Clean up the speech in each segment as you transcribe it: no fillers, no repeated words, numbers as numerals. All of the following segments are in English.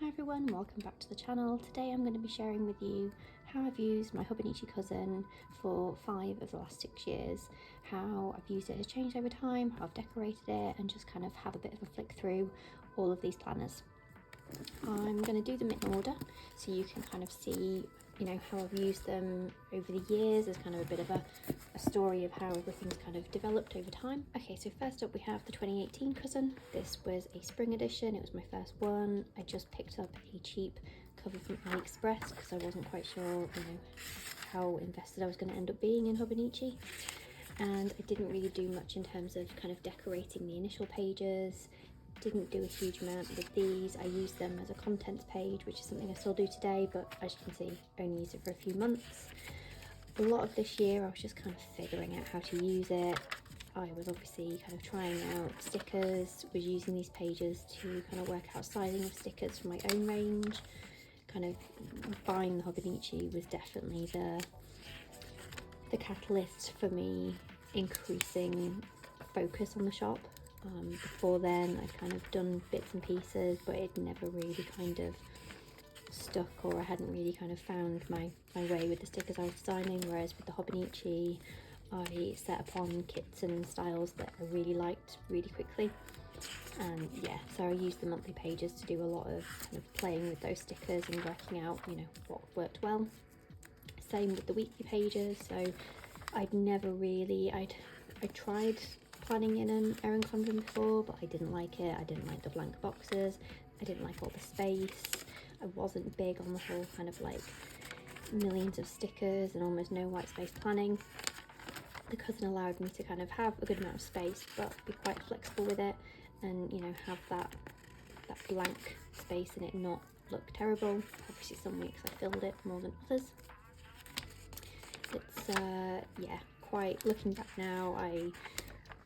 Hi everyone, welcome back to the channel. Today I'm going to be sharing with you how I've used my Hobonichi cousin for 5 of the last 6 years, how I've used it has changed over time, how I've decorated it, and just kind of have a bit of a flick through all of these planners. I'm going to do them in order so you can kind of see, how I've used them over the years as kind of a bit of a story of how everything's kind of developed over time. Okay, so first up we have the 2018 cousin. This was a spring edition. It was my first one. I just picked up a cheap cover from AliExpress because I wasn't quite sure, how invested I was going to end up being in Hobonichi. And I didn't really do much in terms of kind of decorating the initial pages. Didn't do a huge amount with these. I used them as a contents page, which is something I still do today, but as you can see, only used it for a few months. A lot of this year I was just kind of figuring out how to use it. I was obviously kind of trying out stickers, was using these pages to kind of work out sizing of stickers for my own range. Kind of buying the Hobonichi was definitely the catalyst for me increasing focus on the shop. Before then I'd kind of done bits and pieces, but it never really kind of stuck, or I hadn't really kind of found my way with the stickers I was designing, whereas with the Hobonichi I set upon kits and styles that I really liked really quickly. And yeah, so I used the monthly pages to do a lot of kind of playing with those stickers and working out, what worked well. Same with the weekly pages. So I'd never really, I tried planning in an Erin Condren before, but I didn't like it. I didn't like the blank boxes. I didn't like all the space. I wasn't big on the whole kind of like millions of stickers and almost no white space planning. The cousin allowed me to kind of have a good amount of space, but be quite flexible with it, and have that blank space in it not look terrible. Obviously some weeks I filled it more than others. It's yeah, quite, looking back now, I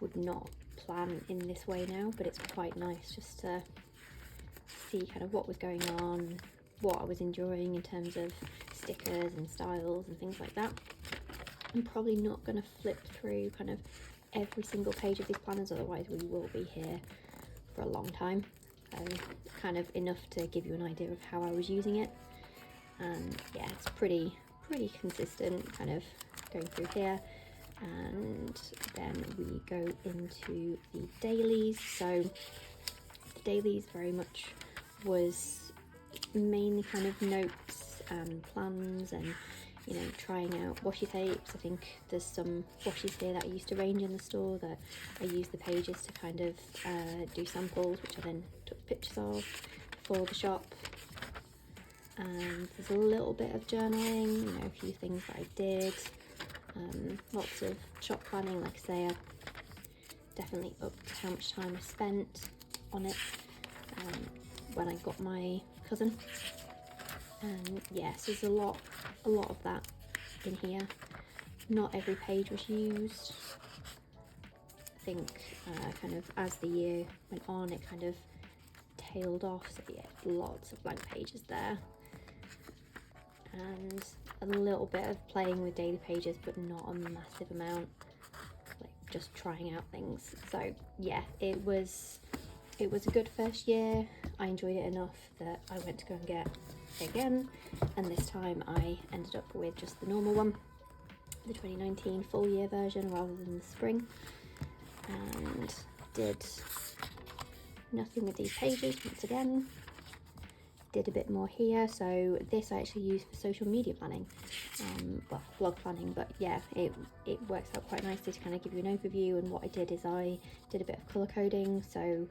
would not plan in this way now, but it's quite nice just to see kind of what was going on, what I was enjoying in terms of stickers and styles and things like that. I'm probably not going to flip through kind of every single page of these planners, otherwise we will be here for a long time. Kind of enough to give you an idea of how I was using it, and yeah, it's pretty consistent kind of going through here. And then we go into the dailies. So the dailies very much was mainly kind of notes and plans and trying out washi tapes. I think there's some washies here that I used to range in the store that I used the pages to kind of do samples, which I then took pictures of for the shop. And there's a little bit of journaling, a few things that I did. Lots of shop planning. Like I say, I definitely upped how much time I spent on it when I got my cousin. And yes, there's a lot of that in here. Not every page was used. I think kind of as the year went on, it kind of tailed off, so yeah, lots of blank pages there. And a little bit of playing with daily pages, but not a massive amount, like just trying out things. So yeah, it was a good first year. I enjoyed it enough that I went to go and get it again, and this time I ended up with just the normal one, the 2019 full year version rather than the spring, and did nothing with these pages once again. Did a bit more here. So this I actually use for social media planning, well, blog planning, but yeah, it works out quite nicely to kind of give you an overview. And what I did is I did a bit of color coding. So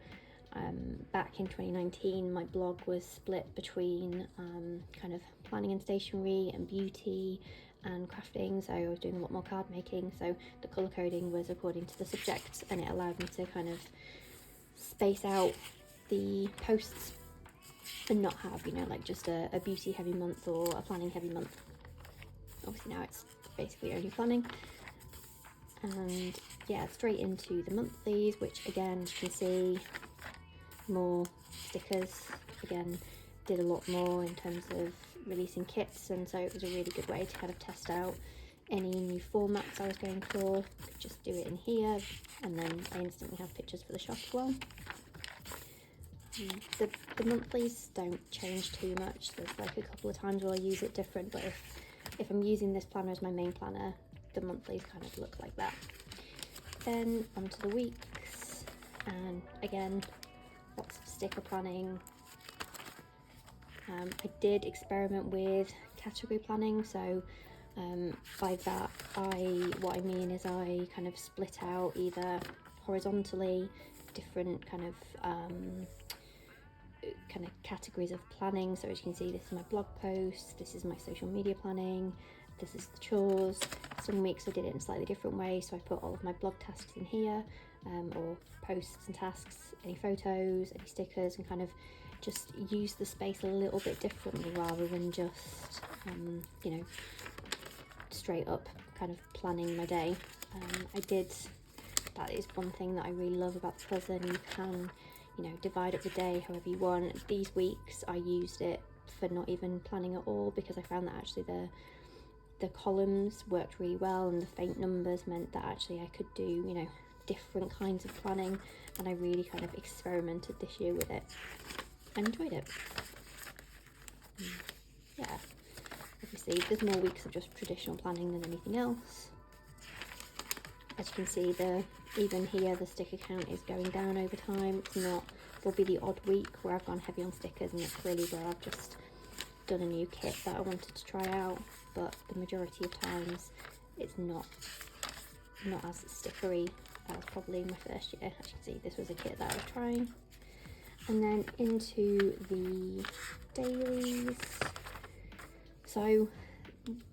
back in 2019 my blog was split between kind of planning and stationery and beauty and crafting, so I was doing a lot more card making. So the color coding was according to the subject, and it allowed me to kind of space out the posts and not have, like just a beauty heavy month or a planning heavy month. Obviously now it's basically only planning. And yeah, straight into the monthlies, which again, you can see more stickers. Again, did a lot more in terms of releasing kits, and so it was a really good way to kind of test out any new formats I was going for. Could just do it in here, and then I instantly have pictures for the shop as well. The monthlies don't change too much. There's like a couple of times where I use it different, but if I'm using this planner as my main planner, the monthlies kind of look like that. Then onto the weeks, and again, lots of sticker planning. I did experiment with category planning, so by that what I mean is I kind of split out either horizontally different kind of categories of planning. So as you can see, this is my blog posts, this is my social media planning, this is the chores. Some weeks I did it in a slightly different way, so I put all of my blog tasks in here, or posts and tasks, any photos, any stickers, and kind of just use the space a little bit differently rather than just you know, straight up kind of planning my day. That is one thing that I really love about the cousin. You can, you know, divide up the day however you want. These weeks I used it for not even planning at all, because I found that actually the columns worked really well, and the faint numbers meant that actually I could do, you know, different kinds of planning, and I really kind of experimented this year with it and enjoyed it. Yeah, obviously there's more weeks of just traditional planning than anything else. As you can see, even here the sticker count is going down over time. It's not, there'll be the odd week where I've gone heavy on stickers, and that's really where I've just done a new kit that I wanted to try out, but the majority of times it's not as stickery as probably my first year. As you can see, this was a kit that I was trying. And then into the dailies. So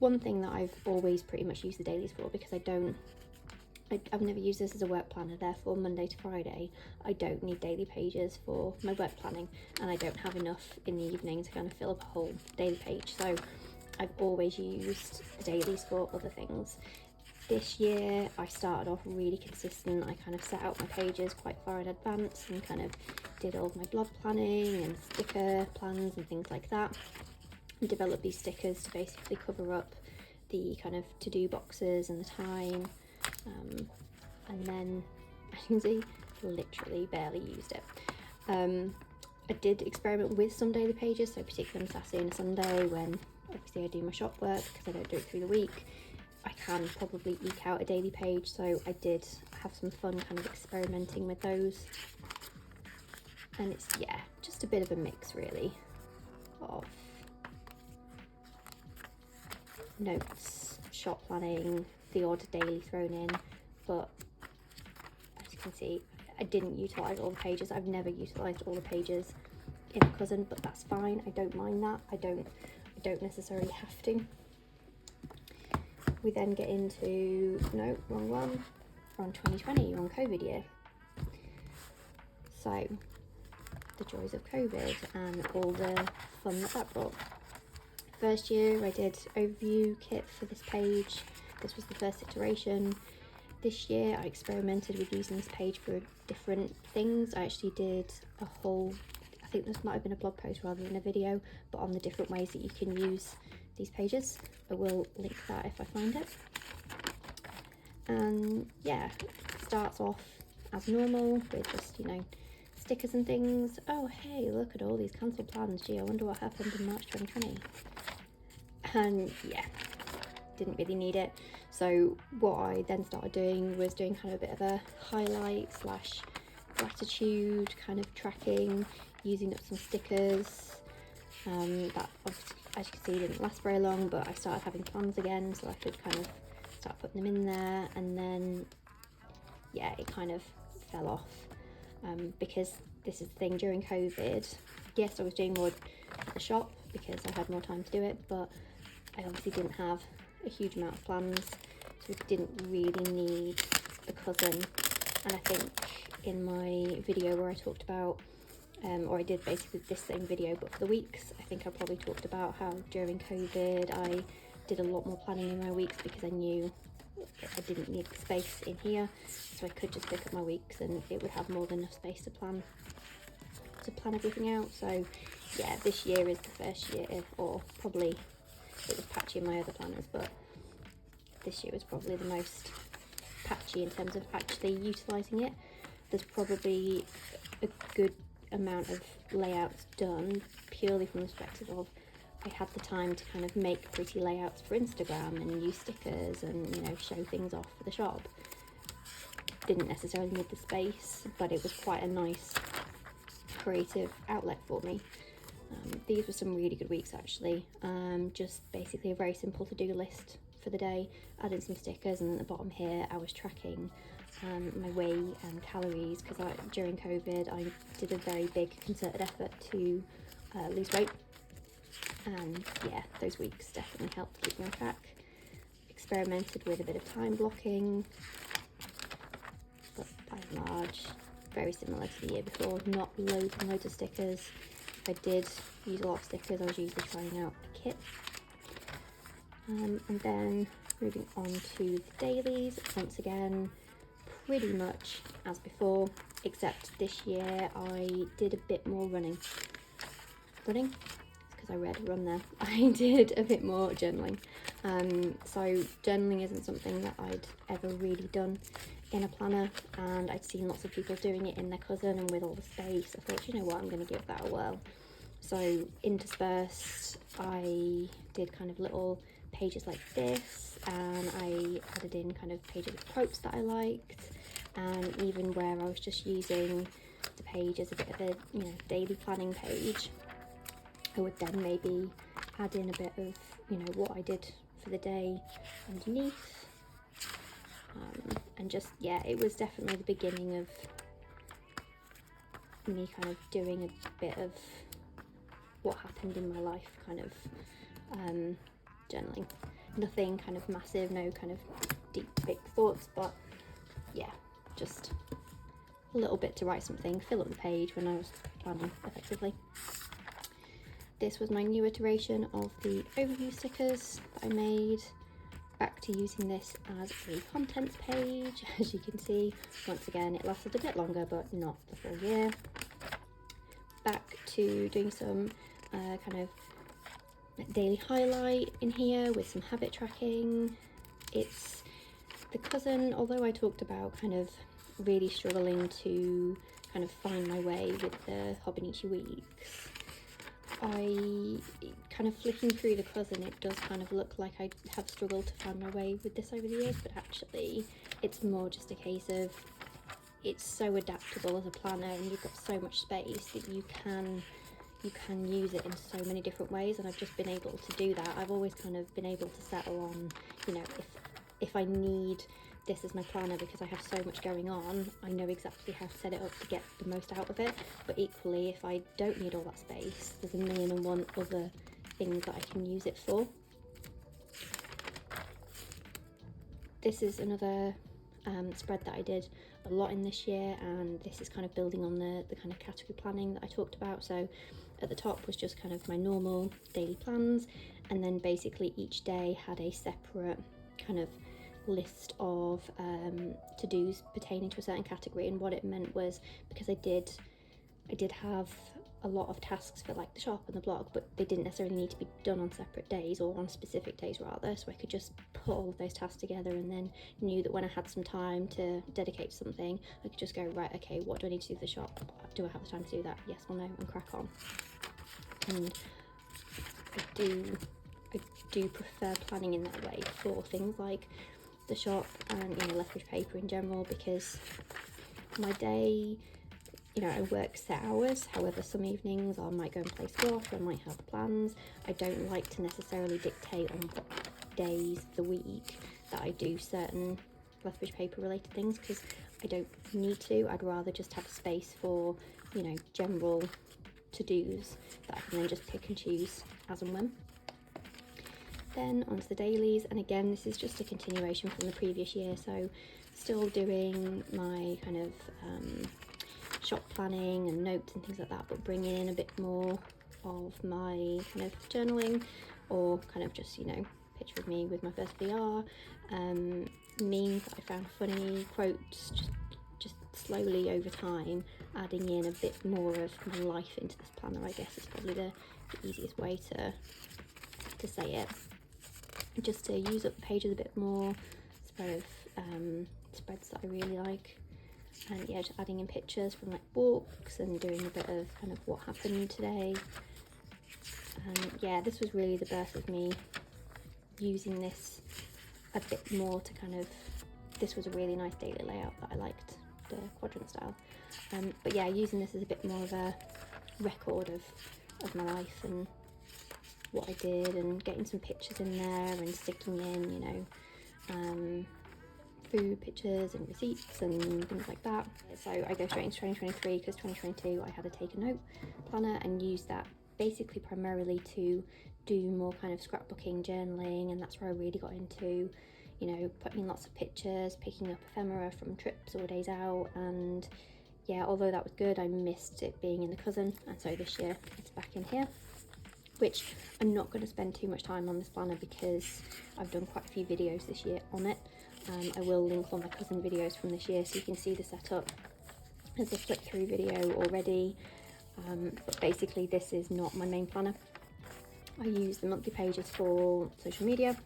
one thing that I've always pretty much used the dailies for, because I've never used this as a work planner, therefore Monday to Friday I don't need daily pages for my work planning, and I don't have enough in the evening to kind of fill up a whole daily page, so I've always used the dailies for other things. This year I started off really consistent. I kind of set out my pages quite far in advance and kind of did all of my blog planning and sticker plans and things like that, and developed these stickers to basically cover up the kind of to-do boxes and the time. And then, as you can see, literally barely used it. I did experiment with some daily pages, so particularly on Saturday and Sunday when obviously I do my shop work, because I don't do it through the week. I can probably eke out a daily page, so I did have some fun kind of experimenting with those. And it's, yeah, just a bit of a mix really of notes, shop planning, the odd daily thrown in, but as you can see, I didn't utilise all the pages. I've never utilised all the pages in a cousin, but that's fine. I don't mind that. I don't necessarily have to. We then get into, no, wrong one. We're on 2020, we're on COVID year. So, the joys of COVID and all the fun that brought. First year I did overview kit for this page. This was the first iteration. This year I experimented with using this page for different things. I actually did a whole, I think this might have been a blog post rather than a video, but on the different ways that you can use these pages. I will link that if I find it. And yeah, it starts off as normal with just, you know, stickers and things. Oh hey, look at all these cancelled plans. Gee, I wonder what happened in March 2020. And yeah, didn't really need it. So what I then started doing was doing kind of a bit of a highlight slash gratitude kind of tracking, using up some stickers. That obviously, as you can see, didn't last very long, but I started having plans again, so I could kind of start putting them in there. And then yeah, it kind of fell off, because this is the thing, during COVID, yes, I was doing more at the shop because I had more time to do it, but I obviously didn't have a huge amount of plans, so we didn't really need the cousin. And I think in my video where I talked about, or I did basically this same video but for the weeks, I think I probably talked about how during COVID I did a lot more planning in my weeks because I knew I didn't need the space in here, so I could just pick up my weeks and it would have more than enough space to plan everything out. So yeah, this year is the first year, or probably it was patchy in my other planners, but this year was probably the most patchy in terms of actually utilising it. There's probably a good amount of layouts done purely from the perspective of I had the time to kind of make pretty layouts for Instagram and use stickers and, you know, show things off for the shop. Didn't necessarily need the space, but it was quite a nice creative outlet for me. These were some really good weeks actually. Just basically a very simple to-do list for the day, adding some stickers, and at the bottom here I was tracking my weight and calories, because during COVID I did a very big concerted effort to lose weight, and yeah, those weeks definitely helped keep me on track. Experimented with a bit of time blocking, but by and large very similar to the year before. Not loads and loads of stickers. If I did use a lot of stickers, I was usually trying out a kit. And then moving on to the dailies, once again pretty much as before, except this year I did a bit more running. It's because I read run there. I did a bit more journaling. So journaling isn't something that I'd ever really done in a planner, and I'd seen lots of people doing it in their cousin, and with all the space I thought, you know what, I'm going to give that a whirl. So interspersed I did kind of little pages like this, and I added in kind of pages of quotes that I liked, and even where I was just using the page as a bit of a, you know, daily planning page, I would then maybe add in a bit of, you know, what I did for the day underneath. And just, yeah, it was definitely the beginning of me kind of doing a bit of what happened in my life, kind of journaling. Nothing kind of massive, no kind of deep big thoughts, but yeah, just a little bit to write something, fill up the page when I was planning effectively. This was my new iteration of the overview stickers that I made. Back to using this as a contents page. As you can see, once again it lasted a bit longer, but not the full year. Back to doing some kind of daily highlight in here with some habit tracking. It's the cousin, although I talked about kind of really struggling to kind of find my way with the Hobonichi weeks, I kind of flicking through the cousin, it does kind of look like I have struggled to find my way with this over the years, but actually it's more just a case of it's so adaptable as a planner, and you've got so much space that you can use it in so many different ways, and I've just been able to do that. I've always kind of been able to settle on, you know, if I need this as my planner because I have so much going on, I know exactly how to set it up to get the most out of it. But equally, if I don't need all that space, there's a million and one other things that I can use it for. This is another spread that I did a lot in this year, and this is kind of building on the kind of category planning that I talked about. So at the top was just kind of my normal daily plans, and then basically each day had a separate kind of list of to-dos pertaining to a certain category. And what it meant was, because I did have a lot of tasks for like the shop and the blog, but they didn't necessarily need to be done on separate days, or on specific days rather, so I could just put all of those tasks together, and then knew that when I had some time to dedicate to something, I could just go, right, okay, what do I need to do for the shop? Do I have the time to do that? Yes or no? And crack on. And I do prefer planning in that way for things like the shop and, you know, Lethbridge paper in general, because my day, you know, I work set hours. However, some evenings I might go and play squash, I might have plans. I don't like to necessarily dictate on what days of the week that I do certain Lethbridge paper related things, because I don't need to. I'd rather just have space for, you know, general to-dos that I can then just pick and choose as and when. Then onto the dailies, and again this is just a continuation from the previous year, so still doing my kind of shop planning and notes and things like that, but bringing in a bit more of my kind of journaling, or kind of just, you know, picture of me with my first VR, memes that I found funny, quotes, just slowly over time adding in a bit more of my life into this planner, I guess is probably the easiest way to say it. Just to use up the pages a bit more, spread of spreads that I really like. and yeah, just adding in pictures from like books and doing a bit of kind of what happened today. And yeah, this was really the birth of me using this a bit more to kind of, this was a really nice daily layout that I liked, the quadrant style. But yeah, using this as a bit more of a record of my life and what I did, and getting some pictures in there and sticking in, you know, food pictures and receipts and things like that. So I go straight into 2023 because 2022 I had a take a note planner and used that basically primarily to do more kind of scrapbooking, journaling, and that's where I really got into, you know, putting in lots of pictures, picking up ephemera from trips or days out. And yeah, although that was good, I missed it being in the cousin, and so this year it's back in here, which I'm not going to spend too much time on this planner because I've done quite a few videos this year on it. I will link all my cousin videos from this year so you can see the setup as a flip through video already, but basically this is not my main planner. I use the monthly pages for social media.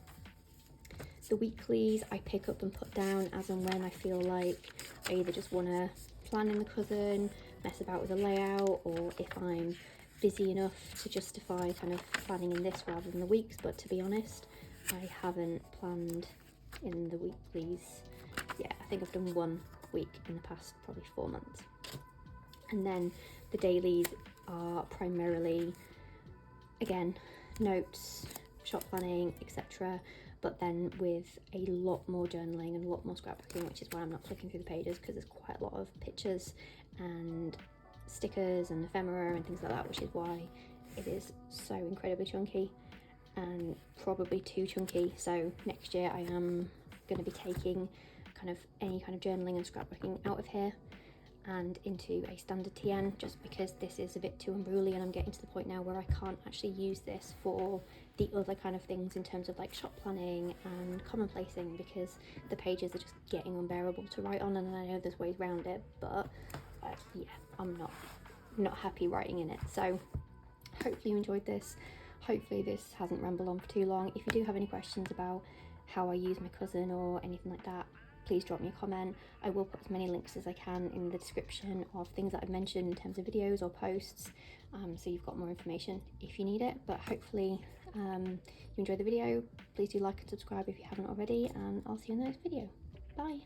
The weeklies I pick up and put down as and when I feel like I either just want to plan in the cousin, mess about with the layout, or if I'm busy enough to justify kind of planning in this rather than the weeks. But to be honest, I haven't planned in the weeklies. Yeah, I think I've done one week in the past probably 4 months. And then the dailies are primarily, again, notes, shop planning, etc., but then with a lot more journaling and a lot more scrapbooking, which is why I'm not flicking through the pages, because there's quite a lot of pictures and stickers and ephemera and things like that, which is why it is so incredibly chunky, and probably too chunky. So next year I am going to be taking kind of any kind of journaling and scrapbooking out of here and into a standard TN, just because this is a bit too unruly, and I'm getting to the point now where I can't actually use this for the other kind of things in terms of like shop planning and commonplacing, because the pages are just getting unbearable to write on. And I know there's ways around it, but yeah, I'm not happy writing in it. So hopefully you enjoyed this. Hopefully this hasn't rambled on for too long. If you do have any questions about how I use my cousin or anything like that, please drop me a comment. I will put as many links as I can in the description of things that I've mentioned in terms of videos or posts, so you've got more information if you need it. But hopefully you enjoyed the video. Please do like and subscribe if you haven't already, and I'll see you in the next video. Bye.